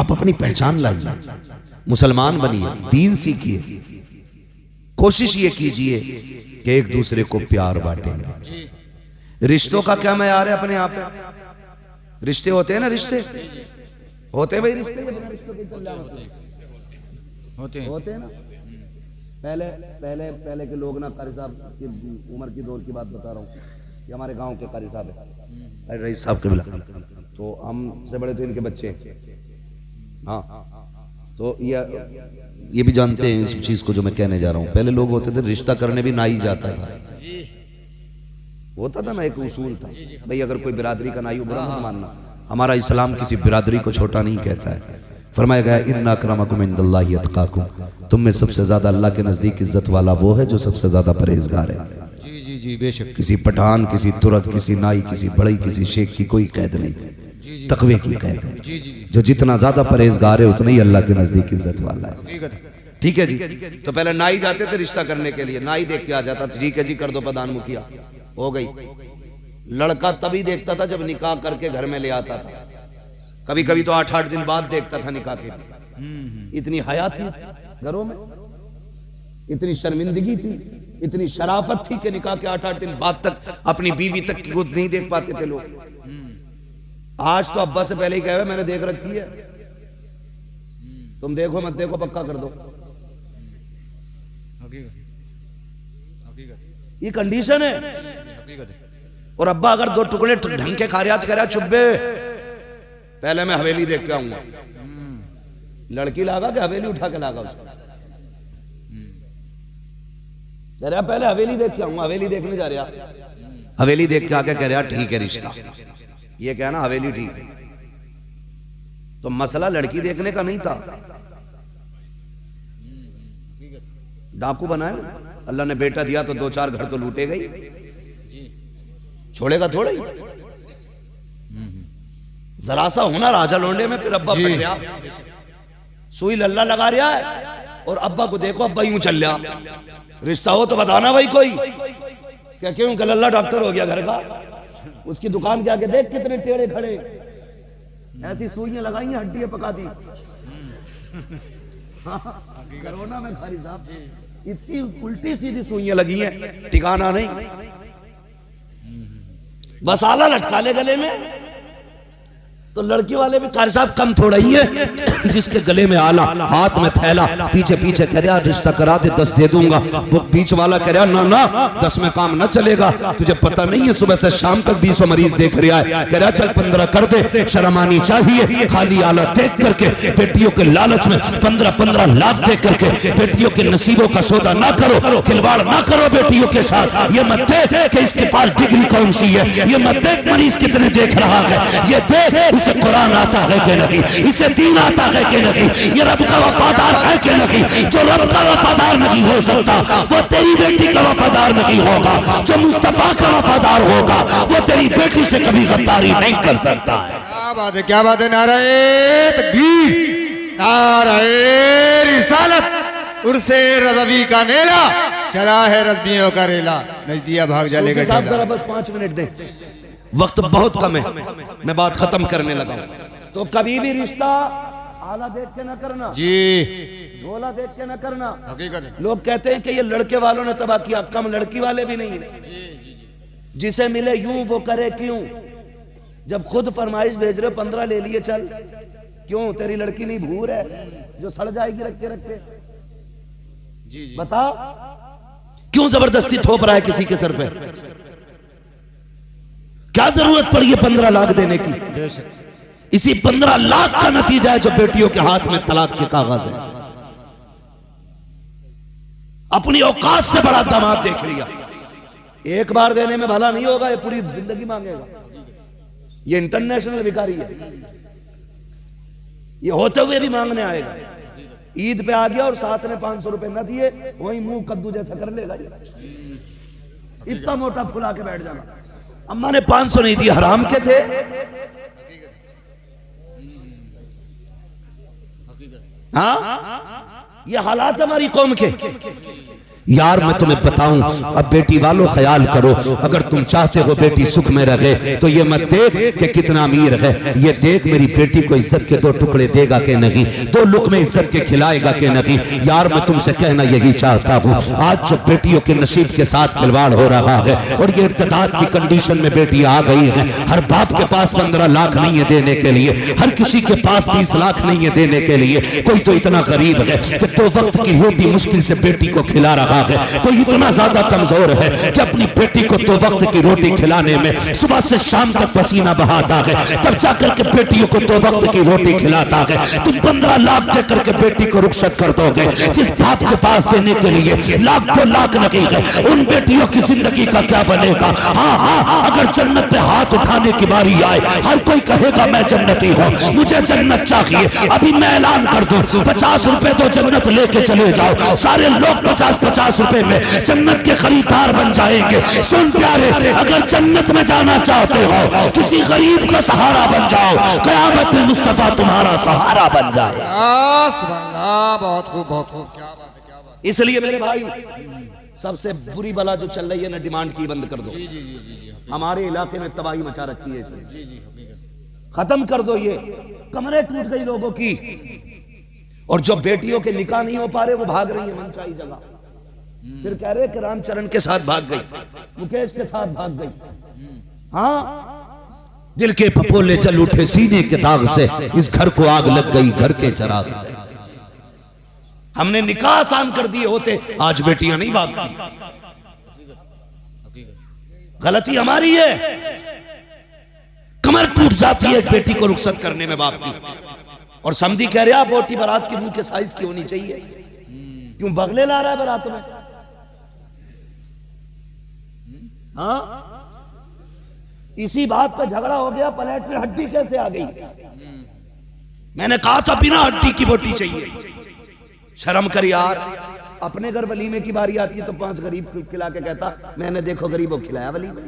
आप अपनी पहचान लाइए, मुसलमान बनिए, दीन सीखिए, कोशिश ये कीजिए कि एक दूसरे को प्यार बांटेंगे। रिश्तों का क्या मैयार है अपने आप है? रिश्ते होते हैं ना, रिश्ते होते हैं भाई, रिश्ते बिना रिश्तों के चल होते हैं ना। पहले पहले पहले के लोग ना, कारी साहब की उम्र की दौर की बात बता रहा हूँ, ये हमारे गांव के कारी साहब है, रईस साहब के बिला, तो हमसे बड़े तो इनके बच्चे, हाँ, तो ये भी जानते हैं इस चीज को जो मैं कहने जा रहा हूँ। पहले लोग होते थे रिश्ता करने भी नाई जाता था, होता था ना, एक उसूल था भाई, अगर कोई बिरादरी का नाई बुरा मत मानना। हमारा इस्लाम किसी बिरादरी को छोटा नहीं कहता है। फरमाया गया इन्ना अक्रमकुम इंदल्लाहि अत्काकुम, तुम में सबसे ज्यादा अल्लाह के नजदीक इज्जत वाला वो है जो सबसे ज्यादा परहेजगार है। जी जी जी बेशक। किसी पठान, किसी तुरक, किसी नाई, किसी बड़ई, किसी शेख की कोई कैद नहीं, तकवे की कैद है। जो जितना ज्यादा परहेजगार है उतना ही अल्लाह के नजदीक इज्जत वाला है। ठीक है जी। तो पहले नाई जाते थे रिश्ता करने के लिए, नाई देख के आ जाता था, ठीक है जी कर दो प्रधान मुखिया, हो गई। लड़का तभी देखता था जब निकाह करके घर में ले आता था, कभी कभी तो 8-8 दिन बाद देखता था निकाह के भी। इतनी हया थी घरों में, इतनी शर्मिंदगी थी, इतनी शराफत थी कि निकाह के 8-8 दिन बाद तक अपनी बीवी तक की खुद नहीं देख पाते थे लोग। आज तो अब्बा से पहले ही कहे मैंने देख रखी है, तुम देखो मत देखो पक्का कर दो। ये कंडीशन है। और अब्बा अगर 2 टुकड़े ढंग के खा रहा तो कह रहा चुब्बे पहले मैं हवेली देख के आऊंगा। लड़की लागा कि हवेली उठा के लागा उसको, कह रहा पहले हवेली देख के आऊंगा। हवेली देखने जा रहा, हवेली देख के आके कह रहा ठीक है रिश्ता, ये कहना हवेली ठीक है। तो मसला लड़की देखने का नहीं था, डाकू बनाए ना, अल्लाह ने बेटा दिया तो 2-4 घर तो लूटे गई, छोड़ेगा थोड़ा ही। जरा सा होना राजा लोंडे में, फिर अब्बा फट गया, सुई लल्ला लगा रहा है और अब्बा को देखो अब्बा यूं चल रहा। रिश्ता हो तो बताना भाई कोई, क्या क्यों लल्ला डॉक्टर हो गया घर का, उसकी दुकान के आगे देख कितने टेढ़े खड़े, ऐसी सुइयां लगाई हैं हड्डियां पका दी। कोरोना में खारी साहब इतनी उल्टी सीधी सुइयां लगी हैं, ठिकाना नहीं। बस आला लटका ले गले में, तो लड़की वाले भी कारी साहब कम थोड़ा ही है जिसके गले में आला, हाथ में थैला, पीछे पीछे कह रहा रिश्ता करा दे 10 दे दूंगा। वो बीच वाला कह रहा ना ना 10 में काम ना चलेगा, तुझे पता नहीं है सुबह से शाम तक 20 मरीज देख रहा है, कह रहा चल 15 कर दे, शर्म आनी चाहिए। खाली आला देख करके बेटियों के लालच में 15-15 लाख दे करके बेटियों के नसीबों का सौदा ना करो, खिलवाड़ ना करो बेटियों के साथ। ये मत देख कि इसके पास डिग्री कौन सी है, ये मत देख मरीज कितने देख रहा है, ये देख इसे कुरान आता है कि नहीं, इसे दीन आता है कि नहीं, ये रब का वफादार है कि नहीं। जो रब का वफादार नहीं हो सकता वो तेरी बेटी का वफादार नहीं होगा, जो मुस्तफा का वफादार होगा वो तेरी बेटी से कभी गद्दारी नहीं कर सकता है। क्या बात है, क्या बात है। नारे तकबीर, नारे रिसालत, उर्से रज़वी का मेला चला है, रज़बियों का रेला, नजदिया भाग जा लेगा। साहब जरा बस 5 मिनट दें, वक्त बहुत कम है, मैं बात खत्म करने लगा। तो कभी भी रिश्ता आला देख के ना करना जी, झोला देख के ना करना। हकीकत है। लोग कहते हैं कि ये लड़के वालों ने तबाह किया, कम लड़की वाले भी नहीं है। जिसे मिले यूं वो करे क्यों, जब खुद फरमाइश भेज रहे हो 15 ले लिए चल, क्यों तेरी लड़की नहीं भूर है जो सड़ जाएगी रखते रखते? बता क्यों जबरदस्ती थोप रहा है किसी के सर पे? क्या जरूरत पड़ी है 15 लाख देने की? इसी 15 लाख का नतीजा है जो बेटियों के हाथ में तलाक के कागज है। अपनी औकात से बड़ा दामाद देख लिया, एक बार देने में भला नहीं होगा, ये पूरी जिंदगी मांगेगा। ये इंटरनेशनल भिखारी है, ये होते हुए भी मांगने आएगा। ईद पे आ गया और सास ने 500 रुपए न दिए, वही मुंह कद्दू जैसा कर लेगा, इतना मोटा फुला के बैठ जाना। अम्मा ने 500 नहीं दी, हराम के थे। हाँ ये हालात हमारी कौम के। यार मैं तुम्हें बताऊं, अब बेटी वालों ख्याल करो, अगर तुम चाहते हो बेटी सुख में रहे तो ये मत देख कि कितना अमीर है, ये देख मेरी बेटी को इज्जत के 2 टुकड़े देगा कि नहीं, 2 लुक़्मे इज्जत के खिलाएगा कि नहीं। यार मैं तुमसे कहना यही चाहता हूँ, आज जो बेटियों के नसीब के साथ खिलवाड़ हो रहा है और ये इर्तिदाद की कंडीशन में बेटी आ गई है, हर बाप के पास 15 लाख नहीं है देने के लिए, हर किसी के पास 20 लाख नहीं है देने के लिए, कोई तो इतना गरीब है कि 2 वक्त की रोटी मुश्किल से बेटी को खिला रहा है, कोई इतना ज्यादा कमजोर है कि अपनी बेटी को 2 वक्त की रोटी खिलाने में सुबह से शाम तक पसीना बहाता है, तब जाकर के बेटियों को 2 वक्त की रोटी खिलाता है। तुम 15 लाख देकर के बेटी को रुखसत कर दोगे, जिस बाप के पास देने के लिए लाख 2 लाख नहीं है, उन बेटियों की जिंदगी का क्या बनेगा। हाँ हाँ, अगर जन्नत पे हाथ उठाने की बारी आए, हर कोई कहेगा मैं जन्नती हूँ, मुझे जन्नत चाहिए। अभी मैं ऐलान कर दूं, 50 रुपए तो जन्नत लेके चले जाओ, सारे लोग 50-50 रुपए में जन्नत के खरीदार बन जाएंगे। सुन प्यारे, अगर जन्नत में जाना चाहते हो, किसी गरीब का सहारा बन जाओ, कयामत में मुस्तफा तुम्हारा सहारा बन जाए। बहुत खूब, बहुत खूब, क्या बात है, क्या बात। इसलिए मेरे भाई, सबसे बुरी बला जो चल रही है ना, डिमांड की बंद कर दो। हमारे इलाके में तबाही मचा रखी है इसने, खत्म कर दो। ये कमरे टूट गई लोगों की, और जो बेटियों के निकाह नहीं हो पा रहे वो भाग रही है मनचाही जगह, फिर कह रहे कि रामचरण के साथ भाग गई, मुकेश के साथ भाग गई। हाँ, दिल के पपोले जल उठे सीने के दाग से, इस घर को आग लग गई घर के चराग से। हमने निकाह आसान कर दिए होते, आज बेटियां नहीं भागती। गलती हमारी है, कमर टूट जाती है एक बेटी को रुखसत करने में बाप की, और समझी कह रहे आप बोटी बारात के मुंह के साइज की होनी चाहिए, क्यों बगले ला रहा है बारात में। हाँ, इसी बात पे झगड़ा हो गया, प्लेट में हड्डी कैसे आ गई। मैंने कहा था बिना हड्डी की बोटी चाहिए। शर्म कर यार, अपने घर वलीमे की बारी आती है तो 5 गरीब खिला के कहता मैंने देखो गरीबों खिलाया वलीमे,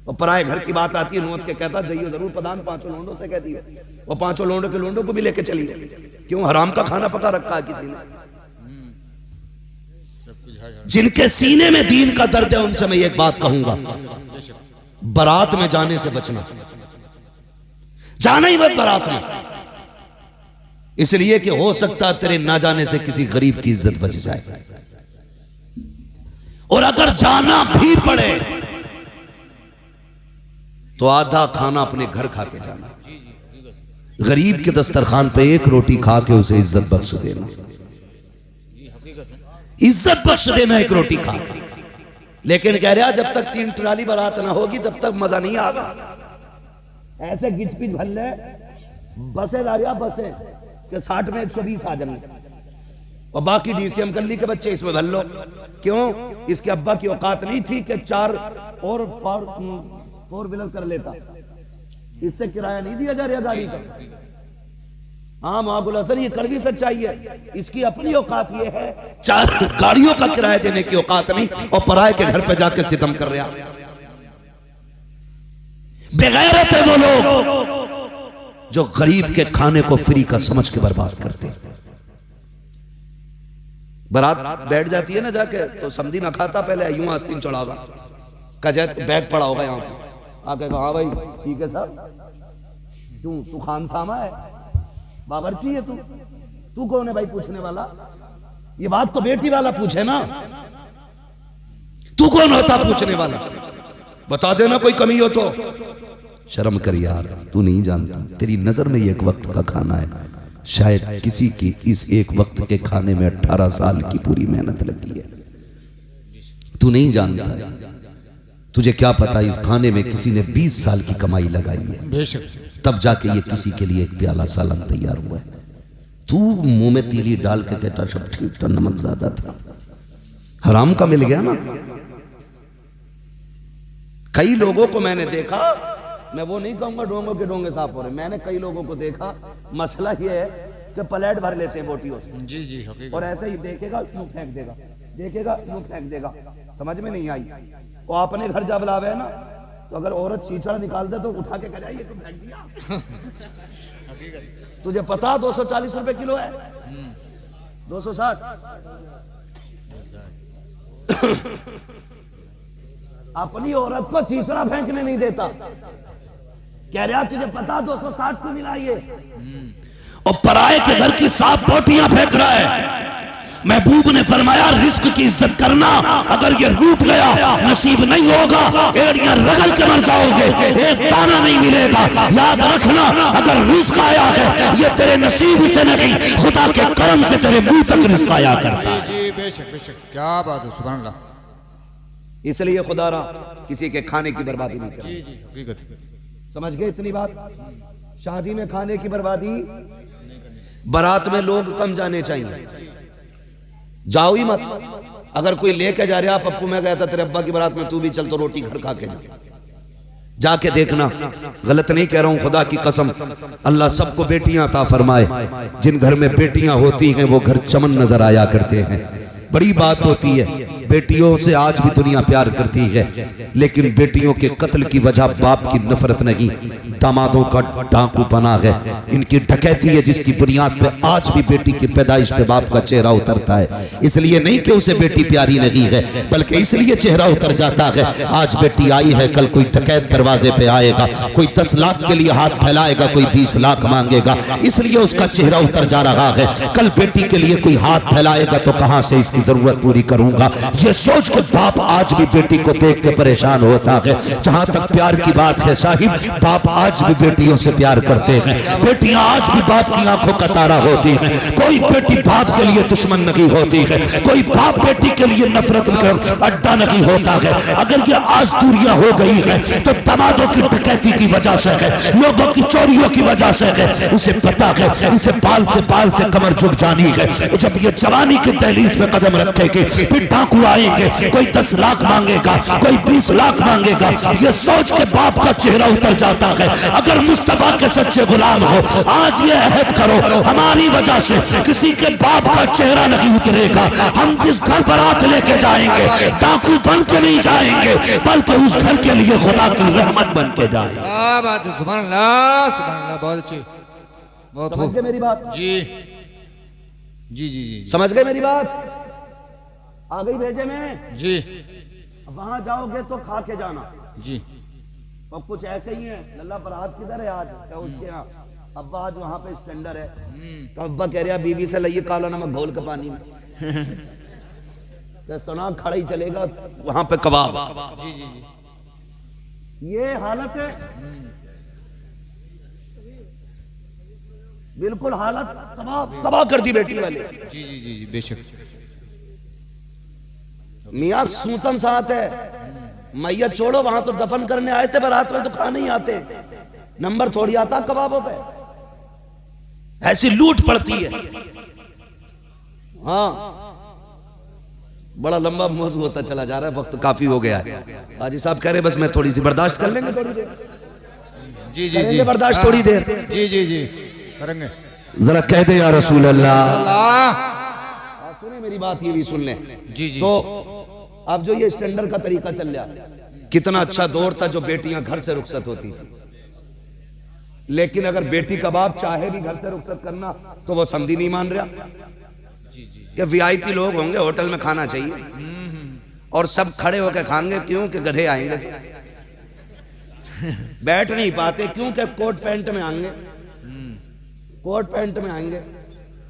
और पराए घर की बात आती है नौत के कहता जाइयो जरूर प्रधान 5 लोंडों से कह दियो, वो 5 लोंडों के लोंडों को भी लेके चली। क्यों, हराम का खाना पका रखा है किसी ने। जिनके सीने में दीन का दर्द है उनसे मैं एक बात कहूंगा, बारात में जाने से बचना, जाना ही मत बारात में, इसलिए कि हो सकता तेरे ना जाने से किसी गरीब की इज्जत बच जाए। और अगर जाना भी पड़े तो आधा खाना अपने घर खा के जाना, गरीब के दस्तरखान पे 1 रोटी खा के उसे इज्जत बख्श देना, इज्जत बख्श देना 1 रोटी खा के। लेकिन कह रहा जब तक 3 ट्राली बारात ना होगी तब तक मजा नहीं आगा। ऐसे गिच पिच भल्ले बसे ला रहा, बसे के 60 में 120 आ जाएंगे, और बाकी डीसीएम गली के बच्चे इसमें भल लो। क्यों, इसके अब्बा की औकात नहीं थी कि 4 और 4 व्हीलर कर लेता, इससे किराया नहीं दिया जा रहा गाड़ी का। हाँ महागुल हसन, ये कड़वी सच्चाई है, इसकी अपनी औकात ये है 4 गाड़ियों का किराया देने की औकात नहीं, और पराये के घर पे जाके सितम कर रहा। बेगैरत है वो लोग जो गरीब के खाने को फ्री का समझ के बर्बाद करते। बारात बैठ जाती है ना जाके, तो समझी ना खाता, पहले यूं आस्तीन चढ़ावा, कजैत बैग पड़ा होगा यहाँ पे, आके कहा हाँ भाई ठीक है साहब, तू खान सामा है, बावर्ची है तू कौन है भाई पूछने वाला। ये बात तो बेटी वाला पूछे ना, तू कौन होता पूछने वाला, बता देना कोई कमी हो तो। शर्म कर यार, तू नहीं जानता, तेरी नजर में ये 1 वक्त का खाना है, शायद किसी की इस 1 वक्त के खाने में 18 साल की पूरी मेहनत लगी है। तू नहीं जानता है, तुझे क्या पता इस खाने में किसी ने 20 साल की कमाई लगाई है, तब जाके ये किसी के लिए 1 प्याला सालन तैयार हुआ है। तू मुंह में तीली डाल के कहता सब ठीक था, नमक ज्यादा था, हराम का मिल गया ना। कई लोगों को मैंने देखा, मैं वो नहीं कहूंगा डोंगों के डोंगे साफ हो रहे, मैंने कई लोगों को देखा, मसला ये है कि प्लेट भर लेते हैं बोटियों से, जी और ऐसे ही देखेगा यूं फेंक देगा, देखेगा यूं फेंक देगा, समझ में नहीं आई। वो अपने घर जब लावे है ना, तो अगर औरत चीचड़ निकाल दे तो उठा के कह ये तो फेंक दिया। तुझे पता 240 रुपए किलो है, 260 अपनी औरत को चीसड़ा फेंकने नहीं देता। कह रहा तुझे पता 260 को मिला ये, और पराये के घर की साफ बोटियां फेंक रहा है। महबूब ने फरमाया रिस्क की इज्जत करना, अगर ये रूठ गया नसीब नहीं होगा, एड़ियां रगड़ के मर जाओगे, एक दाना नहीं मिलेगा। याद रखना अगर रिस्क आया है ये तेरे नसीब से नहीं, खुदा के करम से तेरे मुंह तक रिस्क आया करता है। जी बेशक बेशक, क्या बात है, सुभान अल्लाह। इसलिए खुदा रा किसी के खाने की बर्बादी नहीं करे। जी जी हकीकत है। समझ गए इतनी बात? शादी में खाने की बर्बादी, बारात में लोग कम जाने चाहिए, जाओ ही मत। अगर कोई लेके जा रहा, पप्पू मैं गया था तेरे अब्बा की बारात में, तू भी चल तो रोटी घर खा के जा, जाके देखना। गलत नहीं कह रहा हूं, खुदा की कसम। अल्लाह सबको बेटियां अता फरमाए। जिन घर में बेटियां होती हैं वो घर चमन नजर आया करते हैं। बड़ी बात होती है, बेटियों से आज भी दुनिया प्यार करती है, लेकिन बेटियों के कत्ल की वजह बाप की नफरत नहीं, दामादों का डाकू पना है, इनकी डकैती है, जिसकी बुनियाद पे आज भी बेटी की पैदाइश पे बाप का चेहरा उतरता है। इसलिए नहीं कि उसे बेटी प्यारी नहीं है, बल्कि इसलिए चेहरा उतर जाता है। आज बेटी आई है, कल कोई डकैत दरवाजे पे आएगा, कोई 10 लाख के लिए हाथ फैलाएगा, कोई 20 लाख मांगेगा, इसलिए उसका चेहरा उतर जा रहा है। कल बेटी के लिए कोई हाथ फैलाएगा तो कहां से इसकी जरूरत पूरी करूंगा, ये सोच के बाप आज भी बेटी को देख के परेशान होता है। जहां तक प्यार की बात है साहिब, बाप आज भी बेटियों से प्यार करते हैं, बेटियां आज भी बाप की आंखों का तारा होती हैं। कोई बेटी बाप के लिए दुश्मन नहीं होती है, कोई बाप बेटी के लिए नफरत का अड्डा नहीं होता है। अगर ये आज दूरियां हो गई है तो दामादों की डकैती की वजह से है, लोगों की चोरियों की वजह से है। उसे पता है इसे पालते पालते कमर झुक जानी है। जब ये जवानी की दहलीज पे कदम रखेगी फिर डाकू आएंगे, कोई 10 लाख मांगेगा, कोई 20 लाख मांगेगा, ये सोच के बाप का चेहरा उतर जाता है। अगर मुस्तफा के सच्चे गुलाम हो, आज ये अहद करो हमारी वजह से किसी के बाप का चेहरा नहीं उतरेगा। हम जिस घर बारात लेके जाएंगे डाकू बन के नहीं जाएंगे, बल्कि उस घर के लिए खुदा की रहमत बन के जाएंगे। क्या बात है, सुभान अल्लाह सुभान अल्लाह, बहुत अच्छी, बहुत समझ गए मेरी बात? जी जी जी जी समझ गए मेरी बात? आ गई भेजे में जी वहां जाओगे तो खा के जाना। जी। और कुछ ऐसे ही है, लल्ला बरात किधर है आज? क्या उसके यहाँ? अब्बा आज वहां पे स्टैंडर है, तो अब्बा कह रहा बीवी से लाइए काला नमक घोल के पानी में। तो सुना खड़ा ही चलेगा वहां पे कबाब। जी जी जी, ये हालत है, बिल्कुल हालत तबाह कर दी बेटी वाले। जी जी जी जी बेशक। मियाँ सूतम साथ है, मैया छोड़ो, वहां तो दफन करने आए थे, बारात में तो खाने ही आते, नंबर थोड़ी आता कबाबों पे। ऐसी लूट पड़ती है। हाँ, बड़ा लंबा मौजू होता चला जा रहा है, वक्त काफी हो गया है। हाजी साहब कह रहे बस मैं थोड़ी सी बर्दाश्त कर लेंगे, थोड़ी देर जी जी जी बर्दाश्त, थोड़ी देर जी जी जी करेंगे। जरा कह दे या रसूल अल्लाह। अल्लाह, सुने मेरी बात, ये भी सुन ले। जी जी। तो अब जो ये स्टैंडर्ड का तरीका चल रहा, कितना अच्छा दौर था जो बेटियां घर से रुखसत होती थी। लेकिन अगर बेटी कबाब चाहे भी घर से रुखसत करना तो वो समझी नहीं मान रहा कि वीआईपी लोग होंगे, होटल में खाना चाहिए, और सब खड़े होकर खाएंगे। क्यों कि गधे आएंगे सब। बैठ नहीं पाते क्योंकि कोट पैंट में आएंगे, कोट पैंट में आएंगे।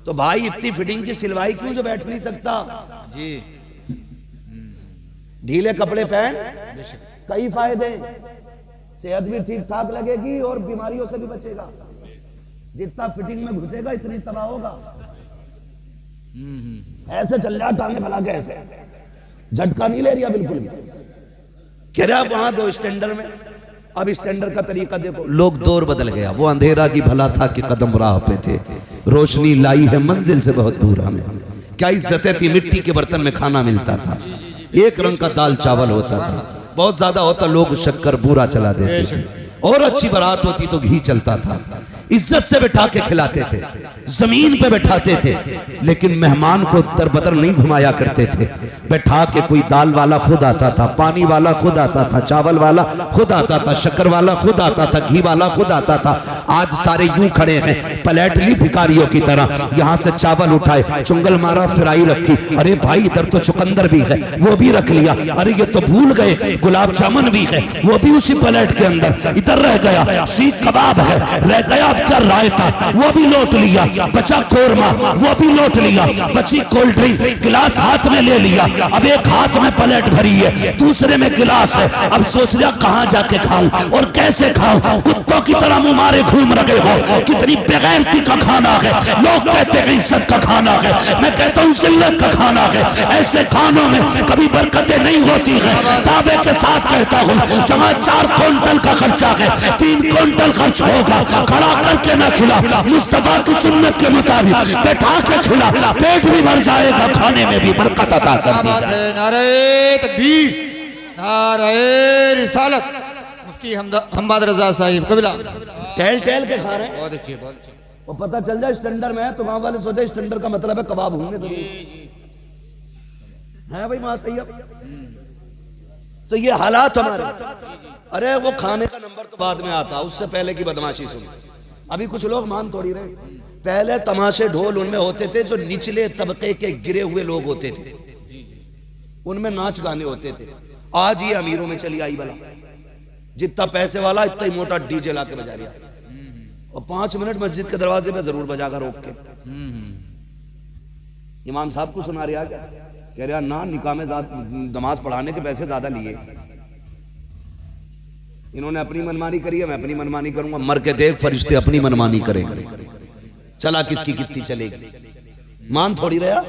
तो भाई इतनी फिटिंग की सिलवाई क्यों जो बैठ नहीं सकता? जी, ढीले कपड़े पहन, कई फायदे, सेहत भी ठीक ठाक लगेगी और बीमारियों से भी बचेगा। जितना फिटिंग में घुसेगा इतनी तबाह होगा। ऐसे चल रहा टांगे फैला के, ऐसे झटका नहीं ले रहा बिल्कुल भी। कह रहा वहां दो स्टैंडर्ड में, अब स्टैंडर्ड का तरीका देखो। लोग दौर बदल गया, वो अंधेरा की भला था कि कदम राह पे थे, रोशनी लाई है मंजिल से बहुत दूर हमें। क्या इज्जतें थी, मिट्टी के बर्तन में खाना मिलता था, एक रंग का दाल चावल होता था, बहुत ज्यादा होता लोग शक्कर बूरा चला देते थे, और अच्छी बारात होती तो घी चलता था, इज्जत से बैठा के खिलाते थे। जमीन पे बैठाते थे, लेकिन मेहमान को दरबदर नहीं घुमाया करते थे। बैठा के कोई दाल वाला खुद आता था, पानी वाला खुद आता था, चावल वाला खुद आता था, शक्कर वाला खुद आता था, घी वाला खुद आता था। आज सारे यूं खड़े हैं, पलट ली भिखारियों की तरह, यहाँ से चावल उठाए, चुंगल मारा, फ्राई रखी, अरे भाई इधर तो चुकंदर भी है, वो भी रख लिया, अरे ये तो भूल गए गुलाब जामुन भी है, वो भी उसी प्लेट के अंदर, इधर रह गया सीख कबाब है, रह गया अब क्या रायता, वो भी लौट लिया, बचा कोरमा, वो भी लौट लिया, बची कोल्ड ड्रिंक, गिलास हाथ में ले लिया, अब एक हाथ में प्लेट भरी है, दूसरे में गिलास है, अब सोच लिया कहां जाके खाऊं और कैसे खाऊं, कुत्तों की तरह मुंह मारे घूम रहे हो, कितनी बेगैरती का खाना है। लोग कहते हैं इज्जत का खाना है, मैं कहता हूं जिल्लत का खाना है। ऐसे खानों में कभी बरकतें नहीं होती है। दावे के साथ कहता हूं, जहां 4 क्विंटल का खर्चा है, 3 क्विंटल खर्च होगा, खड़ा करके ना खिला, मुस्तफा की सुन्नत के मुताबिक बैठा के खिला, पेट भी भर जाएगा, खाने में भी बरकत अता कर दी जाए। नारे तकबीर, नारे रिसालत। मुफ्ती हम्माद रजा साहिब कबिला टहल टहल के खा रहे हैं, बहुत अच्छी, बहुत अच्छी। वो पता चल जाए स्टैंडर में है तो गांव वाले सोचे स्टैंडर का मतलब है कबाब होंगे जरूर है भाई मां तैयब। तो ये हालात हमारे, अरे वो खाने का नंबर तो बाद में आता, उससे पहले की बदमाशी सुन। अभी कुछ लोग मान थोड़ी रहे, पहले तमाशे ढोल उनमें होते थे जो निचले तबके के गिरे हुए लोग होते थे, उनमें नाच गाने होते थे। आज ये अमीरों में चली आई बला, जितना पैसे वाला इतना ही मोटा डीजे ला के बजा रहा, और 5 मिनट मस्जिद के दरवाजे पे जरूर बजाकर रोक के। इमाम साहब को सुना रहा क्या, कह रहा ना निकाह में नमाज पढ़ाने के पैसे ज्यादा लिए, इन्होंने अपनी मनमानी करी है, मैं अपनी मनमानी करूंगा, मर के देख फरिश्ते अपनी मनमानी करेंगे, चला किसकी कितनी चलेगी। मान थोड़ी रहा,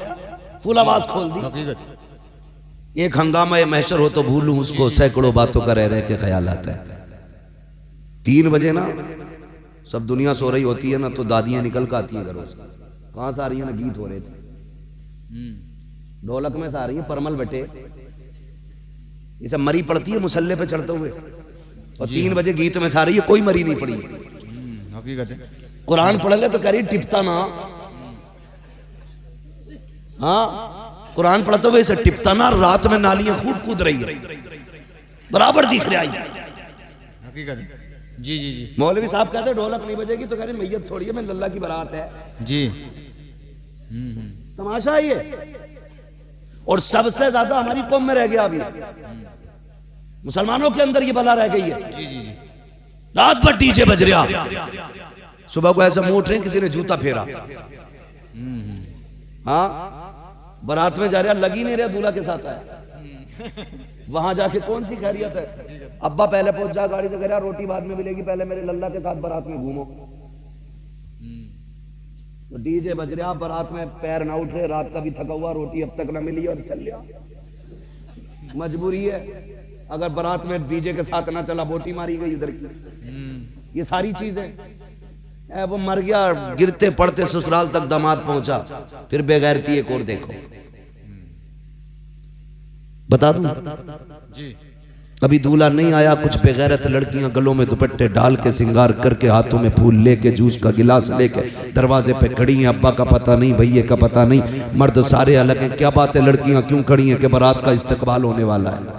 फुल आवाज खोल दी। एक हंगामा महशर हो तो भूलूं उसको, सैकड़ों बातों का रह रह के ख्याल आता है। 3 बजे ना सब दुनिया सो रही होती है ना, तो दादियां निकल कर आती हैं घरों से, कहां से आ रही है ना, गीत हो रहे थे, ढोलक में से आ रही है, परमल बटे, इसे मरी पड़ती है मुसल्ले पे चढ़ते हुए, और 3 बजे गीत में से आ रही है, कोई मरी नहीं पड़ी। हकीकत है, कुरान पढ़ ले तो कह रही टिपता ना, हाँ कुरान पढ़ते हुए इसे टिपता ना, रात में नालियां खूब कूद रही है, बराबर दिख रहा है। हकीकत है, जी जी जी। मौलवी साहब कहते ढोलक नहीं बजेगी तो कह रहे मैयत थोड़ी है, मैं लल्ला की बारात है जी। तमाशा ये, और सबसे ज्यादा हमारी कौम में रह गया अभी, मुसलमानों के अंदर ये बला रह गई है। जी जी जी। रात भर डीजे बज रहा, सुबह को ऐसा मुंह उठ रहे किसी ने जूता फेरा, हाँ बारात में जा रहा, लगी नहीं रहा, दूल्हा के साथ आया, वहां जाके कौन सी खैरियत है। अब्बा पहले पहुंच जा गाड़ी से, कह रहा रोटी बाद में मिलेगी, पहले मेरे लल्ला के साथ बारात में घूमो। तो डीजे बज रहा, बारात में पैर ना उठ रहे, रात का भी थका हुआ, रोटी अब तक ना मिली और चल लिया, मजबूरी है। अगर बारात में डीजे के साथ ना चला, बोटी मारी गई उधर की, ये सारी चीजें। वो मर गया, गिरते पड़ते ससुराल तक दामाद पहुंचा, फिर बेगैरती एक और देखो। बता दूं जी, अभी दूल्हा नहीं आया, कुछ बेगैरत लड़कियां गलों में दुपट्टे डाल के सिंगार करके, हाथों में फूल लेके, जूस का गिलास लेके दरवाजे पे खड़ी हैं। अब्बा का पता नहीं, भैया का पता नहीं, मर्द सारे अलग हैं। क्या बात है, लड़कियां क्यों खड़ी हैं? कि बारात का इस्तकबाल होने वाला है,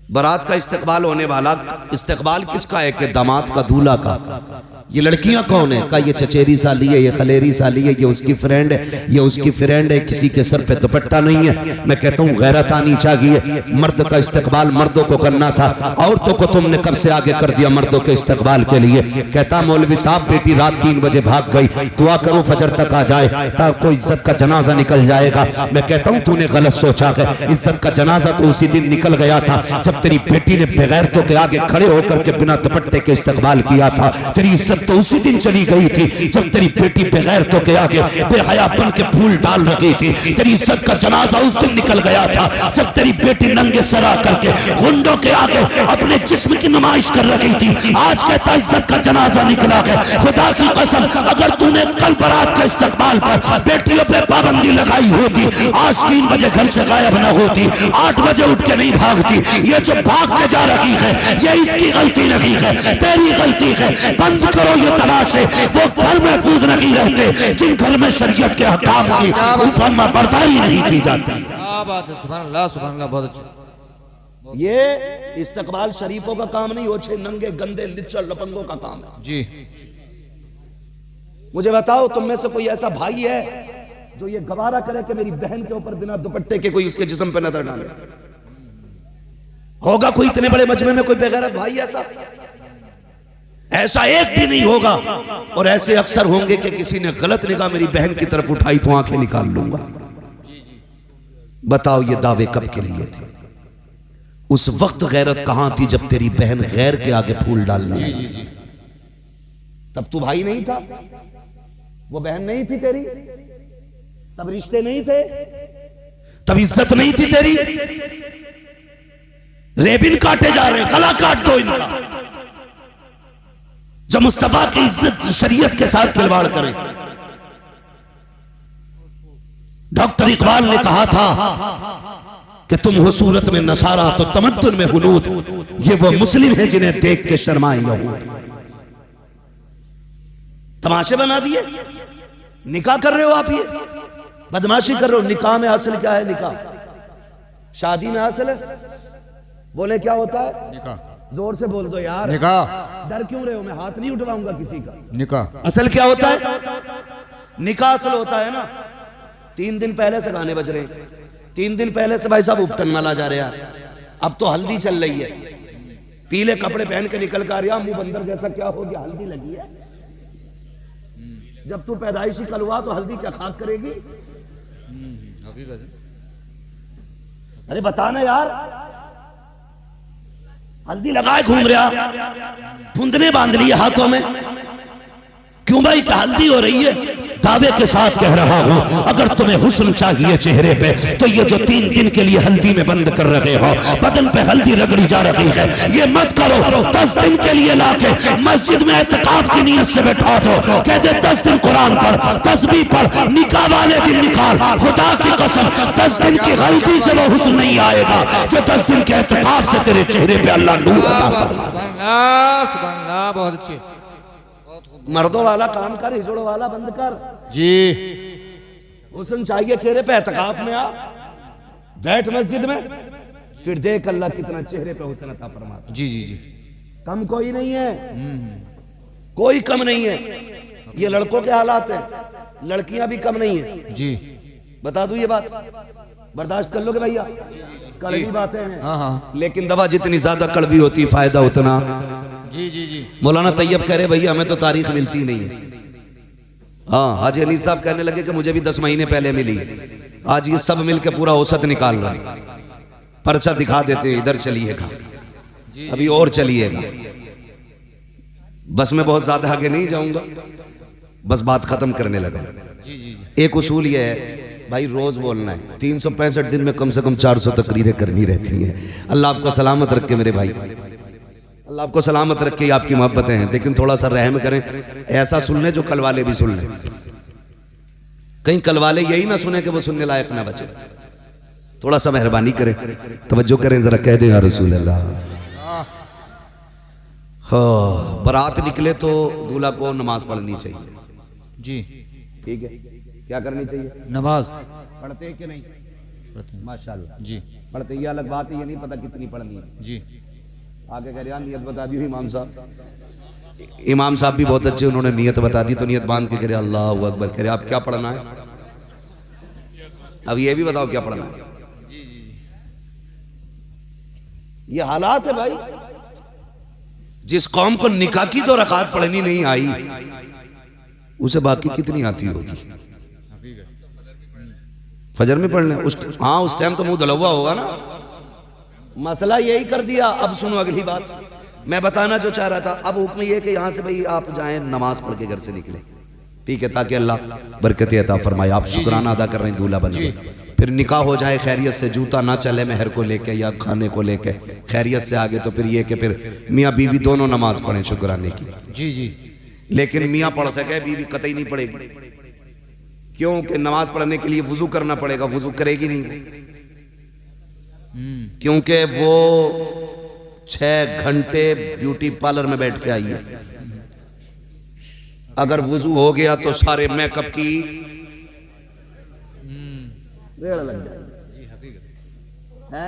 बारात का इस्तकबाल होने वाला। इस्तकबाल किसका है? कि दामाद का, दूल्हा का। ये लड़कियां कौन है? का ये चचेरी साली है, ये खलेरी साली है, ये उसकी फ्रेंड है, ये उसकी फ्रेंड है, किसी के सर पे दुपट्टा नहीं है। मैं कहता हूँ गैरत आनी चाहिए। मर्द का इस्तकबाल मर्दों को करना था, औरतों को तुमने कब से आगे कर दिया मर्दों के इस्तकबाल के लिए। कहता मौलवी साहब बेटी रात 3 बजे भाग गई, दुआ करो फजर तक आ जाए, तब कोई इज्जत का जनाजा निकल जाएगा। मैं कहता हूँ तूने गलत सोचा है, इज्जत का जनाजा तो उसी दिन निकल गया था जब तेरी बेटी ने बेगैरतों के आगे खड़े होकर के बिना दुपट्टे के इस्तकबाल किया था। तेरी इज्जत तो उसी दिन चली गई थी जब तेरी बेटी बेगैरतों के आगे बेहयापन के फूल डाल रही थी। तेरी इज्जत का जनाजा उस दिन निकल गया था जब तेरी बेटी नंगे सरा करके गुंडों के आगे अपने जिस्म की नुमाइश कर रही थी। आज कहता इज्जत का जनाजा निकला है। खुदा की कसम, अगर तूने कल बारात के इस्तकबाल पर बेटियों पे पाबंदी लगाई होती, आज 3 बजे घर से गायब न होती, 8 बजे उठ के नहीं भागती। ये जो भाग के जा रही है, ये इसकी गलती नहीं है, तेरी गलती है। बंद करो करो ये तमाशे, वो घर महफूज नहीं रहते जिन घर में शरीयत के हकाम की फर्मा बरदारी नहीं की जाती। क्या बात है, सुभान अल्लाह सुभान अल्लाह, बहुत अच्छा। ये इस्तकबाल शरीफों का काम नहीं, ओछे नंगे गंदे लिच्चड़ लपंगों का काम है जी। मुझे बताओ तुम में से कोई ऐसा भाई है जो ये गवारा करे कि मेरी बहन के ऊपर बिना दुपट्टे के कोई उसके जिस्म पे नजर डाले? होगा कोई इतने बड़े मजमे में कोई बेगैरत भाई ऐसा? ऐसा एक भी नहीं होगा। और ऐसे अक्सर होंगे कि किसी ने गलत निगाह मेरी बहन की तरफ उठाई तो आंखें निकाल लूंगा। बताओ ये दावे कब के लिए थे? उस वक्त गैरत कहां थी जब तेरी बहन गैर के आगे फूल डालने आई थी। तब तू भाई नहीं था, वो बहन नहीं थी तेरी, तब रिश्ते नहीं थे, तब इज्जत नहीं थी तेरी। रेबिन काटे जा रहे हैं, गला काट दो इनका जो मुस्तफा की इज्जत शरीयत के साथ खिलवाड़ करे। डॉक्टर इकबाल ने कहा था कि तुम हो सूरत में नसारा तो तमद्दुन में हुनूद, ये वो मुस्लिम है जिन्हें देख के शर्माए यहूद। तमाशे बना दिए, निकाह कर रहे हो आप, ये बदमाशी कर रहे हो। निकाह में हासिल क्या है? निकाह शादी में हासिल है। बोले क्या होता है? निकाह। जोर से बोल दो यार। निकाह। डर क्यों रहे हो? मैं हाथ नहीं उठवाऊंगा किसी का। निकाह असल क्या होता है? निकाह असल होता है ना, 3 दिन पहले से गाने बज रहे हैं, 3 दिन पहले से भाई साहब उपटन माला जा रहे हैं। अब तो हल्दी चल रही है, पीले कपड़े पहन के निकल कर आ, मुंह बंदर जैसा क्या हो गया, हल्दी लगी है। जब तू पैदाइशी कल हुआ तो हल्दी क्या खाक करेगी? अरे बताना यार, हल्दी लगाए घूम रहा, बूंदने बांध लिए हाथों में, क्यों भाई? क्या हल्दी हो रही है? दावे के साथ कह रहा हूं, अगर तुम्हें हुस्न चाहिए चेहरे पे तो ये जो 3 दिन के लिए हल्दी में बंद कर रहे हो, बदन पे हल्दी रगड़ी जा रही है, ये मत करो। 10 दिन के लिए लाके मस्जिद में एतकाफ की नीयत से बैठा दो, कह दे 10 दिन कुरान पढ़, तस्बीह पढ़, निकाह वाले दिन निकाल। खुदा की कसम 10 दिन की गलती से वो हुस्न नहीं आएगा जो 10 दिन के एतकाफ से तेरे चेहरे पे अल्लाह नूर अता कर। सुभान अल्लाह सुभान अल्लाह, बहुत अच्छे। मर्दों वाला काम कर, हिजड़ों वाला बंद कर जी। हुस्न चाहिए चेहरे पे, एतकाफ में आ, बैठ मस्जिद में, फिर देख अल्लाह कितना चेहरे पे हुस्न अता फरमाता। जी जी जी। कम कोई नहीं है, कोई कम नहीं है। ये लड़कों के हालात है, लड़कियां भी कम नहीं है जी। बता दूं ये बात, बर्दाश्त कर लोगे भैया? कड़वी बातें हैं, हाँ हाँ। लेकिन दवा जितनी ज्यादा कड़वी होती फायदा उतना। जी जी जी। मौलाना तैयब कह रहे भैया हमें तो तारीख मिलती नहीं है। हाँ, हाजी अली साहब कहने लगे कि मुझे भी 10 महीने पहले मिली। आज ये सब मिलके पूरा औसत निकाल रहा है, पर्चा दिखा देते इधर चलिएगा, अभी और चलिएगा। बस मैं बहुत ज्यादा आगे नहीं जाऊंगा, बस बात खत्म करने लगा। जी जी। एक उसूल ये है भाई, रोज बोलना है। 365 दिन में कम से कम 400 तकरीरें करनी रहती हैं। अल्लाह आपको सलामत रखे मेरे भाई, अल्लाह आपको सलामत रखे, आपकी मोहब्बतें हैं, लेकिन थोड़ा सा रहम करें। ऐसा सुन लें जो कल वाले भी सुन लें, कहीं कल वाले यही ना सुने कि वो सुनने लायक ना बचे। थोड़ा सा मेहरबानी करें, तवज्जो करें, जरा कह दें या रसूल अल्लाह। हाँ, बारात निकले तो दूल्हा को नमाज पढ़नी चाहिए जी। ठीक है, क्या करनी चाहिए? नमाज पढ़ते कि नहीं? माशाल्लाह जी। पढ़ते, ये अलग बात है, ये नहीं पता कितनी पढ़नी है। जी। आगे कह रहे नियत बता दी इमाम साहब। इमाम साहब भी बहुत अच्छे, उन्होंने नियत बता दी, तो नियत बांध के कह रहे अल्लाह अकबर। कह रहे आप क्या पढ़ना है? अब ये भी बताओ क्या पढ़ना है? ये हालात है भाई। जिस कौम को निकाह की 2 रकात पढ़नी नहीं आई, उसे बाकी कितनी आती होगी? फजर में पढ़ना हाँ, उस टाइम तो मुंह दलवा होगा ना। मसला यही कर दिया। अब सुनो अगली बात, मैं बताना जो चाह रहा था। अब हुक्म ये कि यहाँ से भाई आप जाएं, नमाज पढ़ के घर से निकले, ठीक है, ताकि अल्लाह बरकत अता फरमाए। आप शुक्राना अदा कर रहे हैं दूल्हा बने, फिर निकाह हो जाए खैरियत से, जूता ना चले मेहर को लेके या खाने को लेके, खैरियत से आगे तो फिर ये कि फिर मियाँ बीवी दोनों नमाज पढ़ें शुक्राने की। जी जी। लेकिन मियाँ पढ़ सके, बीवी कतई नहीं पढ़ेगी। क्यों कि नमाज पढ़ने के लिए वुजू करना पड़ेगा, वुजू करेगी नहीं, क्योंकि वो 6 घंटे ब्यूटी पार्लर में बैठ के आई है। अगर वुजू हो गया तो सारे मेकअप की रेड़ लग जाएगी। है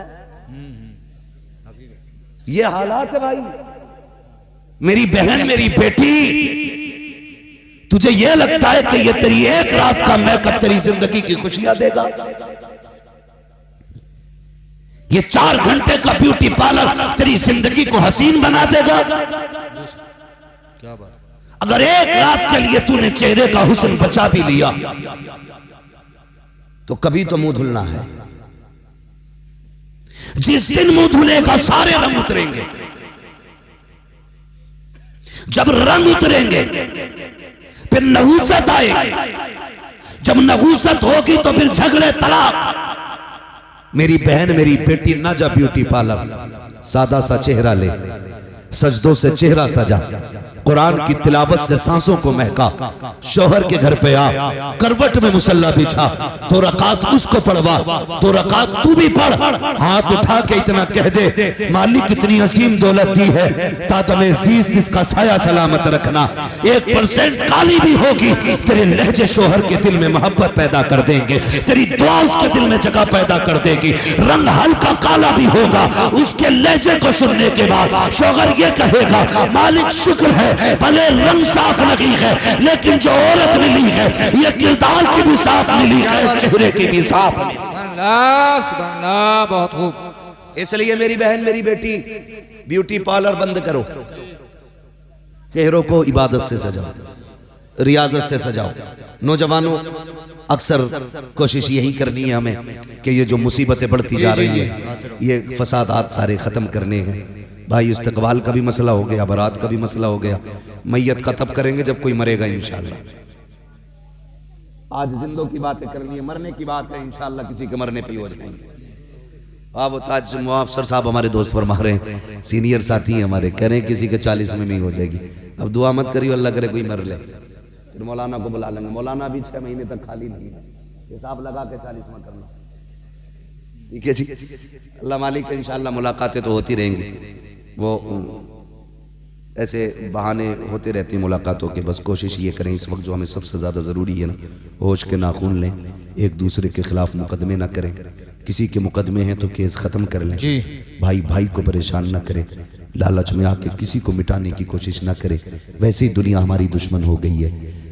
ये हालात है भाई। मेरी बहन, मेरी बेटी, तुझे यह लगता है कि ये तेरी एक रात का मेकअप तेरी जिंदगी की खुशियां देगा? ये 4 घंटे का ब्यूटी पार्लर तेरी जिंदगी को हसीन बना देगा? क्या बात। अगर एक रात के लिए तूने चेहरे का हुस्न बचा भी लिया तो कभी तो मुंह धुलना है। जिस दिन मुंह धुलेगा सारे रंग उतरेंगे। जब रंग उतरेंगे फिर नहूसत आएगी। जब नहूसत होगी तो फिर झगड़े, तलाक। मेरी बहन, मेरी बेटी, ना जा ब्यूटी पार्लर, सादा सा चेहरा ले, सजदों से चेहरा सजा, कुरान की तिलावत से सांसों को महका, शौहर के घर पे आ, करवट में मुसल्ला बिछा, 2 रकात उसको पढ़वा, 2 रकात तू भी पढ़। हाथ उठा के इतना कह दे, मालिक कितनी असीम दौलत दी है, तादमे ज़ीज़ इसका साया सलामत रखना। 1% काली भी होगी, तेरे लहजे शौहर के दिल में मोहब्बत पैदा कर देंगे, तेरी दुआ उसके दिल में जगह पैदा कर देगी। रंग हल्का काला भी होगा, उसके लहजे को सुनने के बाद शौहर ये कहेगा, मालिक शुक्र है, भले रंग साफ नहीं है लेकिन जो औरत मिली है ये किरदार की भी साफ मिली है, चेहरे की भी साफ मिली। सुभानअल्लाह, बहुत खूब। इसलिए मेरी बहन, मेरी बेटी, ब्यूटी पार्लर बंद करो। चेहरों को इबादत से सजाओ, रियाजत से सजाओ। नौजवानों, अक्सर कोशिश यही करनी है हमें कि ये जो मुसीबतें बढ़ती जा रही है, ये फसादात सारे खत्म करने हैं भाई। इस्तकबाल का भी मसला हो गया, बारात का भी मसला हो गया। मैयत का तब करेंगे जब कोई मरेगा इंशाल्लाह। आज जिंदों की बातें करनी है, मरने की बात है इंशाल्लाह, किसी के मरने पे हो जाएंगे। वो ताज मुआफसर साहब हमारे दोस्त फरमा रहे हैं, सीनियर साथी हैं हमारे, कह रहे हैं किसी के 40 में भी हो जाएगी। अब दुआ मत करियो, अल्लाह करे कोई मर ले, फिर मौलाना को बुला लेंगे। मौलाना भी 6 महीने तक खाली नहीं है, हिसाब लगा के 40 में करना। ठीक है जी, अल्लाह मालिक, इंशाल्लाह मुलाकातें तो होती रहेंगी। वो ऐसे बहाने होते रहते हैं मुलाकातों के। बस कोशिश ये करें इस वक्त जो हमें सबसे ज़्यादा ज़रूरी है ना, होश के नाखून लें, एक दूसरे के खिलाफ मुकदमे ना करें। किसी के मुकदमे हैं तो केस ख़त्म कर लें। भाई भाई को परेशान ना करें, लालच में आके किसी को मिटाने की कोशिश ना करें। वैसे ही दुनिया हमारी दुश्मन हो गई है।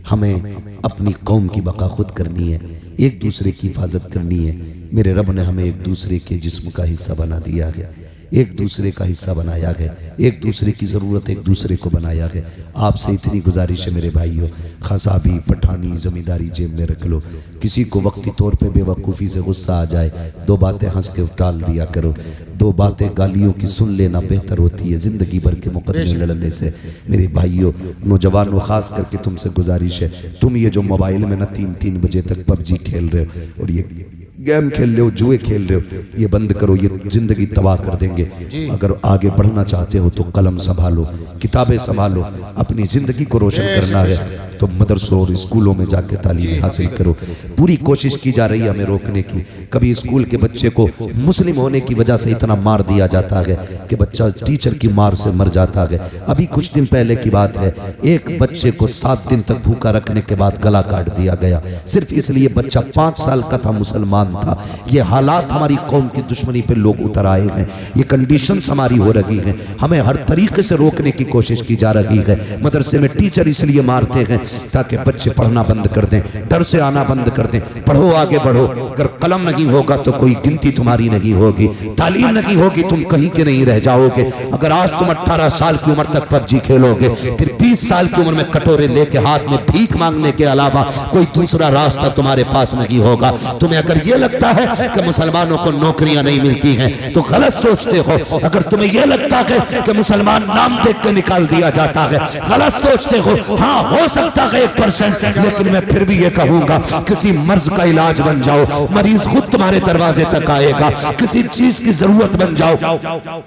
हमें अपनी कौम की बका खुद करनी है, एक दूसरे की हिफाजत करनी है। मेरे रब ने हमें एक दूसरे के जिस्म का हिस्सा बना दिया है, एक दूसरे का हिस्सा बनाया गया, एक दूसरे की ज़रूरत एक दूसरे को बनाया गया। आपसे इतनी गुजारिश है मेरे भाइयों, खसाबी पठानी ज़मींदारी जेब में रख लो। किसी को वक्ती तौर पे बेवकूफ़ी से गुस्सा आ जाए, 2 बातें हंस के टाल दिया करो। 2 बातें गालियों की सुन लेना बेहतर होती है ज़िंदगी भर के मुकदमे लड़ने से। मेरे भाइयों, नौजवानों, ख़ास करके तुमसे गुजारिश है, तुम ये जो मोबाइल में ना 3-3 बजे तक पबजी खेल रहे हो और ये गेम खेल रहे हो, जुए खेल रहे हो, ये बंद करो, ये जिंदगी तबाह कर देंगे। अगर आगे बढ़ना चाहते हो तो कलम संभालो, किताबें संभालो, अपनी जिंदगी को रोशन करना है तो मदरसों और स्कूलों में जाके तालीम हासिल करो। पूरी कोशिश की जा रही है हमें रोकने की। कभी स्कूल के बच्चे को मुस्लिम होने की वजह से इतना मार दिया जाता है कि बच्चा टीचर की मार से मर जाता है। अभी कुछ दिन पहले की बात है, एक बच्चे को 7 दिन तक भूखा रखने के बाद गला काट दिया गया, सिर्फ इसलिए बच्चा 5 साल का था, मुसलमान था। ये हालात हमारी कौम की दुश्मनी पे लोग उतर आए हैं, ये कंडीशंस हमारी हो रही हैं, हमें हर तरीके से रोकने की कोशिश की जा रही है। मदरसे में टीचर इसलिए मारते हैं ताकि बच्चे पढ़ना बंद कर दें, डर से आना बंद कर दें। पढ़ो, आगे बढ़ो, अगर कलम नहीं होगा तो कोई गिनती तुम्हारी नहीं होगी, तालीम नहीं होगी, तुम कहीं के नहीं रह जाओगे। अगर आज तुम 18 साल की उम्र तक पबजी खेलोगे, फिर 20 साल की उम्र में कटोरे लेके हाथ में भीख मांगने के अलावा कोई दूसरा रास्ता तुम्हारे पास नहीं होगा। तुम्हें अगर ये लगता है कि मुसलमानों को नौकरियां नहीं मिलती हैं तो गलत सोचते हो। अगर तुम्हें यह लगता है कि मुसलमान नाम देख के निकाल दिया जाता है, गलत सोचते हो। हाँ, हो सकता है 1%, लेकिन मैं फिर भी ये कहूंगा, किसी मर्ज का इलाज बन जाओ, मरीज खुद तुम्हारे दरवाजे तक आएगा। किसी चीज की जरूरत बन जाओ,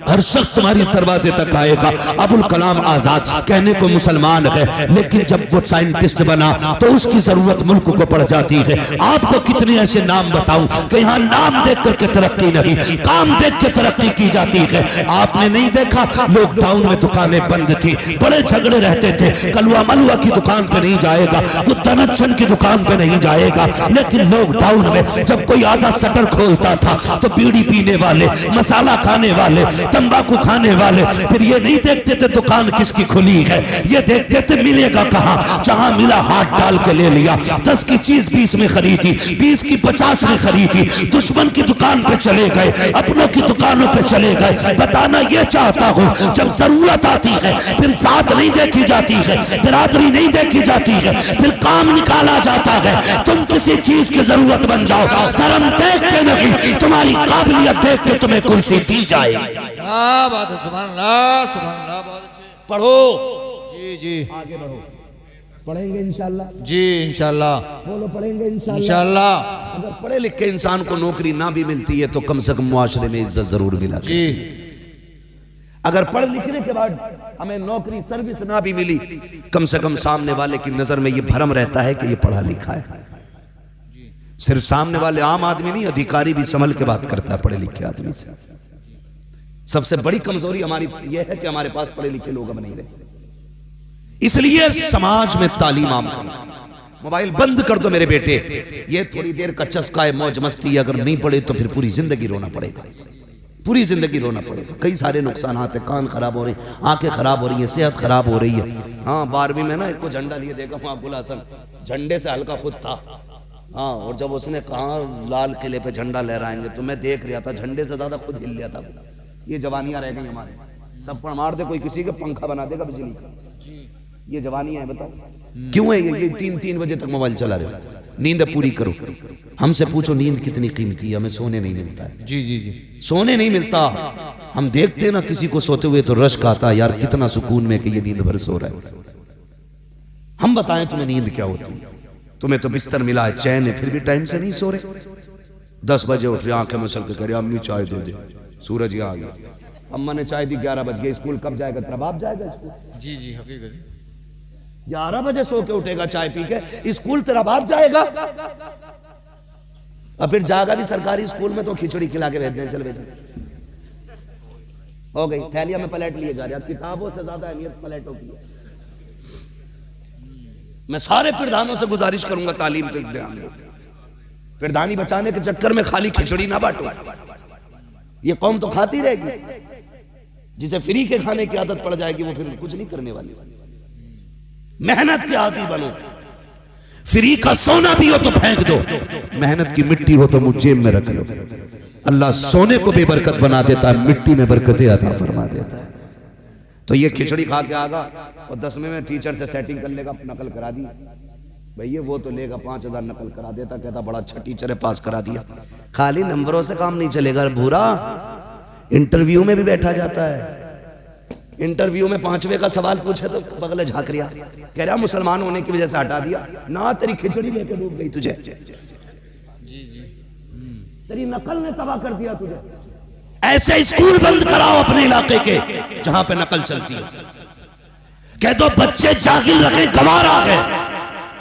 हर शख्स तुम्हारे दरवाजे तक आएगा। अबुल कलाम आजाद कहने को मुसलमान है, लेकिन जब वो साइंटिस्ट बना तो उसकी जरूरत मुल्क को पड़ जाती है। आपको कितने ऐसे नाम बताऊं कि यहाँ नाम देख करके तरक्की नहीं, काम देख के तरक्की की जाती है। आपने नहीं देखा, लॉकडाउन में दुकानें बंद थी, बड़े झगड़े रहते थे, कलवा मलवा की दुकान पे पे नहीं जाएगा, कुत्ता नच्छन की दुकान पे नहीं जाएगा। लेकिन लॉकडाउन में जब कोई आधा शटर खोलता था तो बीड़ी पीने वाले, मसाला खाने वाले, तंबाकू खाने वाले फिर ये नहीं देखते थे दुकान किसकी खुली है, ये देखते थे मिलेगा कहाँ। जहां मिला हाथ डाल के ले लिया। 10 की चीज 20 में खरीदी, 20 की 50 में खरीदी। दुश्मन की दुकान पे चले गए, अपनों की दुकानों पे चले गए। बताना ये चाहता हूं, जब जरूरत आती है फिर साथ नहीं देखी जाती है, बिरादरी नहीं देखी जाती है, फिर काम निकाला जाता है। तुम किसी चीज की जरूरत बन जाओ, धर्म देख के नहीं, तुम्हारी काबिलियत देख के तुम्हें कुर्सी दी जाएगी। क्या बात है, सुभान अल्लाह, सुभान अल्लाह, बहुत अच्छे। पढ़ो जी जी, आगे बढ़ो, पढ़ेंगे इंशाल्लाह जी इंशाल्लाह, बोलो पढ़ेंगे इंशाल्लाह। इंशाल्लाह। अगर पढ़े लिखे इंसान को नौकरी ना भी मिलती है तो कम से कम मुआशरे में इज्जत जरूर मिला जी। अगर पढ़ लिखने के बाद हमें नौकरी सर्विस ना भी मिली, कम से कम सामने वाले की नजर में ये भरम रहता है कि ये पढ़ा लिखा है। सिर्फ सामने वाले आम आदमी नहीं, अधिकारी भी संभल के बात करता है पढ़े लिखे आदमी से। सबसे बड़ी कमजोरी हमारी यह है कि हमारे पास पढ़े लिखे लोग अब नहीं रहे। इसलिए समाज में तालीम आम करो। मोबाइल बंद कर दो मेरे बेटे, ये थोड़ी देर का चस्का है, मौज मस्ती। अगर नहीं पढ़े तो फिर पूरी जिंदगी रोना पड़ेगा, पूरी जिंदगी रोना पड़ेगा। कई सारे नुकसान आते, कान खराब हो रही, आंखें खराब हो रही है, सेहत खराब हो रही है। हाँ 12वीं में ना एक को झंडा लिए देखा हूँ, अब्दुल हसन झंडे से हल्का खुद था। हाँ, और जब उसने कहा लाल किले पे झंडा लहराएंगे तो मैं देख रहा था, झंडे से ज्यादा खुद हिल लिया था। ये जवानियां रह गई हमारे, तब पर मार दे कोई किसी के पंखा बना देगा बिजली का। ये जवानियां है, बताओ क्यों है ये 3-3 बजे तक मोबाइल चला रहे। नींद पूरी करो। हमसे पूछो नींद कितनी कीमती है, हमें सोने नहीं मिलता है। जी जी जी, सोने नहीं मिलता। हम देखते ना किसी को सोते हुए तो रश्क आता, यार कितना सुकून में कि ये नींद भर सो रहा है। हम बताएं तुम्हें नींद क्या होती है? तुम्हें तो बिस्तर मिला है, चैन है, फिर भी टाइम से नहीं सो रहे। 10 बजे उठ रहे, आंखें मसल के कह रहे अम्मी चाय दे दे, सूरज यहाँ आ गया। अम्मा ने चाय दी, 11 बज गए। स्कूल कब जाएगा तेरा बाप? जाएगा स्कूल। जी जी, हकीकत 11 बजे सो के उठेगा चाय पी के, स्कूल तेरा बाप जाएगा। और फिर जाएगा भी सरकारी स्कूल में तो खिचड़ी खिला के भेज दें, चल बेटा हो गई। थैलिया में पलट लिए जा रहे। किताबों से ज्यादा अहमियत पलटों की है। मैं सारे प्रधानों से गुजारिश करूंगा तालीम पे ध्यान दो। प्रधानी बचाने के चक्कर में खाली खिचड़ी ना बांटो। ये कौम तो खाती रहेगी। जिसे फ्री के खाने की आदत पड़ जाएगी वो फिर कुछ नहीं करने वाली। मेहनत के आदी बनो। फ्री का सोना भी हो तो फेंक दो, मेहनत की मिट्टी हो तो मुझ जेब में रख लो। अल्लाह सोने को बेबरकत बना देता है, मिट्टी में बरकतें अता फरमा देता है। तो ये खिचड़ी खा के आगा और 10वें में टीचर से सेटिंग कर लेगा, नकल करा दी भैया, वो तो लेगा 5000 नकल करा देता, कहता बड़ा अच्छा टीचर है, पास करा दिया। खाली नंबरों से काम नहीं चलेगा भूरा, इंटरव्यू में भी बैठा जाता है। इंटरव्यू में 5वें का सवाल पूछे तो बगले झाँक रिया, कह रहा मुसलमान होने की वजह से हटा दिया ना, तेरी खिचड़ी लेके डूब गई तुझे। जी जी, तेरी नकल ने तबाह कर दिया तुझे। ऐसे स्कूल बंद कराओ अपने इलाके के जहां पे नकल चलती है। कह दो बच्चे जागिल रहे, गवारा है,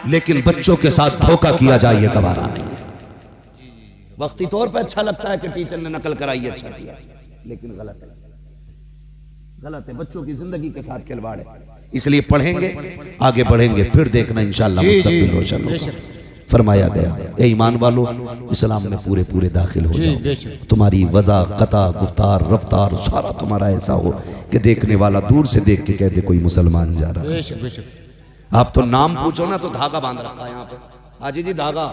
लेकिन बच्चों के साथ धोखा किया जाए ये गवारा नहीं है। वक्ती तौर पे अच्छा लगता है कि टीचर ने नकल कराई, अच्छा किया, लेकिन गलत है, गलत है। बच्चों की जिंदगी के साथ खिलवाड़ है। इसलिए पढ़ेंगे, आगे बढ़ेंगे, फिर देखना इंशाअल्लाह मुस्तकबिल रोशन होगा। फरमाया गया ए ईमान वालों, इस्लाम में पूरे पूरे दाखिल हो जाओ। तुम्हारी वज़ा, कता, गुफ्तार, रफ्तार सारा तुम्हारा ऐसा हो कि देखने वाला दूर से देख के कह दे कोई मुसलमान जा रहा है। आप तो नाम पूछो ना तो धागा बांध रखा है यहाँ पे, हाजी जी धागा,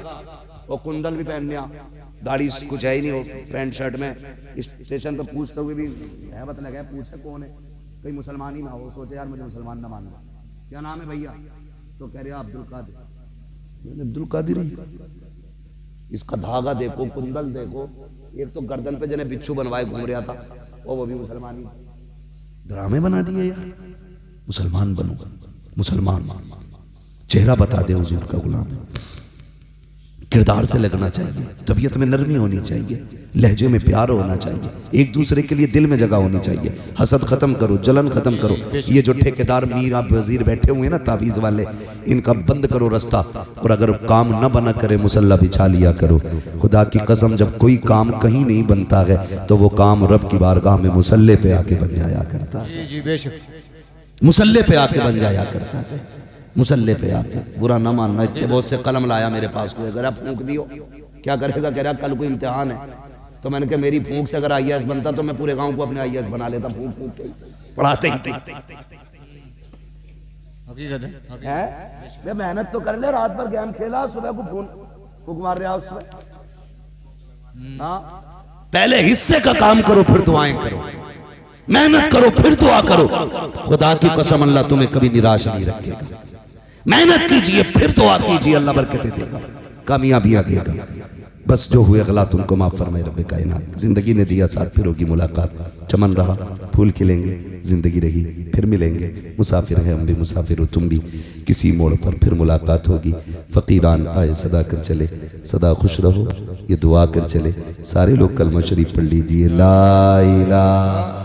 और कुंडल भी पहनने, दाढ़ी कुछ है ही नहीं, हो पैंट शर्ट में। स्टेशन पे पूछते हुए भी हैबत लगा, पूछे कौन है, कोई मुसलमान ही ना हो, सोचे यार मुझे मुसलमान ना मान लो, क्या नाम है भैया, तो कह रहे अब्दुल कादिर। अब्दुल कादिर ही, इसका धागा देखो, कुंडल देखो, एक तो गर्दन पे जने बिच्छू बनवाए घूम रहा था, और वो भी मुसलमान ही। ड्रामे बना दिए यार। मुसलमान बनो, मुसलमान चेहरा बता दे हुजूर का गुलाम है। किरदार से लगना चाहिए, तबीयत में नरमी होनी चाहिए, लहजे में प्यार होना चाहिए, एक दूसरे के लिए दिल में जगह होनी चाहिए। हसद खत्म करो, जलन खत्म करो। ये जो ठेकेदार मीर वजीर बैठे हुए हैं ना तावीज़ वाले, इनका बंद करो रास्ता। और अगर काम न बना करे मुसल्ला बिछा लिया करो। खुदा की कसम, जब कोई काम कहीं नहीं बनता है तो वो काम रब की बारगाह में मुसल्ले पे आके बन जाया करता है। मुसल्ले पे आके बन जाया करता है। मुसल्ले पे आके बुरा ना मानना, इतने बहुत से कलम लाया मेरे पास, कोई अगर आप फूंक दियो क्या करेगा, कह रहा कल को इम्तिहान है। तो मैंने कहा मेरी फूंक से अगर IAS बनता तो मैं पूरे गांव को अपने IAS बना लेता, फूंक फूंक के पढ़ाते ही हकीकत है। है मेहनत तो कर ले, रात भर गेम खेला, सुबह को फूंक मार रहा उसमें। हाँ, पहले हिस्से का काम करो फिर दुआएं करो, मेहनत करो फिर दुआ करो। खुदा की कसम अल्लाह तुम्हें कभी निराश नहीं रखेगा। मेहनत कीजिए फिर दुआ कीजिए, अल्लाह बरकतें देगा, कामयाबियां देगा। बस जो हुए गलत उनको माफ फरमाए रब्बे कायनात। जिंदगी ने दिया साथ, फिर होगी मुलाकात। चमन रहा फूल खिलेंगे, जिंदगी रही फिर मिलेंगे। मुसाफिर है हम भी, मुसाफिर हो तुम भी, किसी मोड़ पर फिर मुलाकात होगी। फकीरान आए सदा कर चले, सदा खुश रहो ये दुआ कर चले। सारे लोग कलमा शरीफ पढ़ लीजिए, ला इलाहा